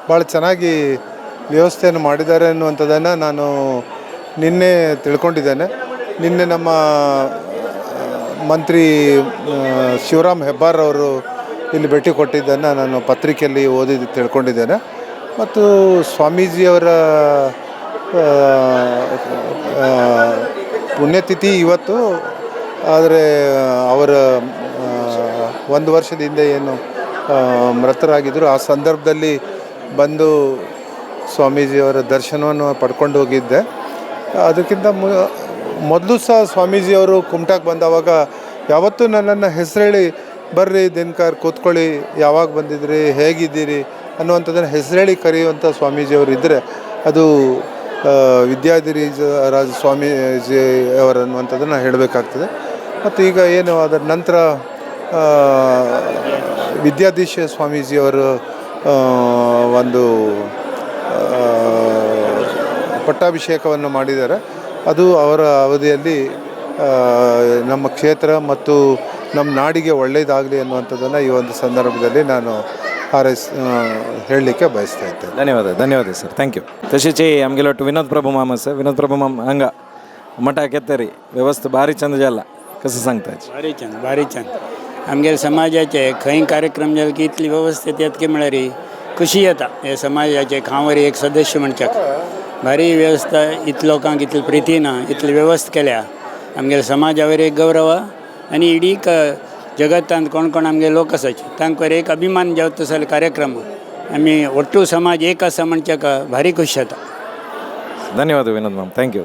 ಭಾಳ ಚೆನ್ನಾಗಿ ವ್ಯವಸ್ಥೆಯನ್ನು ಮಾಡಿದ್ದಾರೆ ಅನ್ನುವಂಥದ್ದನ್ನು ನಾನು ನಿನ್ನೆ ತಿಳ್ಕೊಂಡಿದ್ದೇನೆ. ನಿನ್ನೆ ನಮ್ಮ ಮಂತ್ರಿ ಶಿವರಾಮ್ ಹೆಬ್ಬಾರ್ ಅವರು ಇಲ್ಲಿ ಭೇಟಿ ಕೊಟ್ಟಿದ್ದನ್ನು ನಾನು ಪತ್ರಿಕೆಯಲ್ಲಿ ಓದಿ ತಿಳ್ಕೊಂಡಿದ್ದೇನೆ. ಮತ್ತು ಸ್ವಾಮೀಜಿಯವರ ಪುಣ್ಯತಿಥಿ ಇವತ್ತು. ಆದರೆ ಅವರ 1 ವರ್ಷದ ಹಿಂದೆ ಏನು ಮೃತರಾಗಿದ್ದರು, ಆ ಸಂದರ್ಭದಲ್ಲಿ ಬಂದು ಸ್ವಾಮೀಜಿಯವರ ದರ್ಶನವನ್ನು ಪಡ್ಕೊಂಡು ಹೋಗಿದ್ದೆ. ಅದಕ್ಕಿಂತ ಮೊದಲು ಸಹ ಸ್ವಾಮೀಜಿಯವರು ಕುಮಟಾಕ್ಕೆ ಬಂದವಾಗ ಯಾವತ್ತೂ ನನ್ನನ್ನು ಹೆಸರೇಳಿ ಬರ್ರಿ ದಿನಕರ್ ಕೂತ್ಕೊಳ್ಳಿ, ಯಾವಾಗ ಬಂದಿದ್ರಿ, ಹೇಗಿದ್ದೀರಿ ಅನ್ನುವಂಥದ್ದನ್ನು ಹೆಸರೇಳಿ ಕರೆಯುವಂಥ ಸ್ವಾಮೀಜಿಯವರು ಇದ್ದರೆ ಅದು ವಿದ್ಯಾಧಿರಾಜ ಸ್ವಾಮೀಜಿ ಅವರು ಅನ್ನುವಂಥದ್ದನ್ನು ಹೇಳಬೇಕಾಗ್ತದೆ. ಮತ್ತು ಈಗ ಏನು ಅದರ ನಂತರ ವಿದ್ಯಾಧೀಶ ಸ್ವಾಮೀಜಿಯವರು ಒಂದು ಪಟ್ಟಾಭಿಷೇಕವನ್ನು ಮಾಡಿದ್ದಾರೆ. ಅದು ಅವರ ಅವಧಿಯಲ್ಲಿ ನಮ್ಮ ಕ್ಷೇತ್ರ ಮತ್ತು ನಮ್ಮ ನಾಡಿಗೆ ಒಳ್ಳೆಯದಾಗಲಿ ಅನ್ನುವಂಥದ್ದನ್ನು ಈ ಒಂದು ಸಂದರ್ಭದಲ್ಲಿ ನಾನು ಹೇಳಲಿಕ್ಕೆ बसता इथे. धन्यवाद सर, थँक्यू. तसेच आमगे वाटतं विनोद प्रभू मामा सर. विनोद प्रभू मामा हांगा मठा घेतरी व्यवस्था भारी चंद जाला, कसं सांगता? भारी चंद आमगे समाजाचे खंय कार्यक्रम जाले की इतली व्यवस्थित येतके म्हळ्यार खुशी येता. हे समाजाचे खावरी एक सदस्य म्हणच्याक भारी व्यवस्था, इतल्या लोकांक इतली प्रितीन इतली व्यवस्था केल्या. आमगे समाजावर एक गौरव आनी इडी जगतांत कोण कोण आमगे लोक आसाचे तांकां एक अभिमान जावं तसले कार्यक्रम आमी ಒಟ್ಟು समाज एक आसा म्हणच्याक भारी खुशी जाता. धन्यवाद विनोद माम, थँक्यू.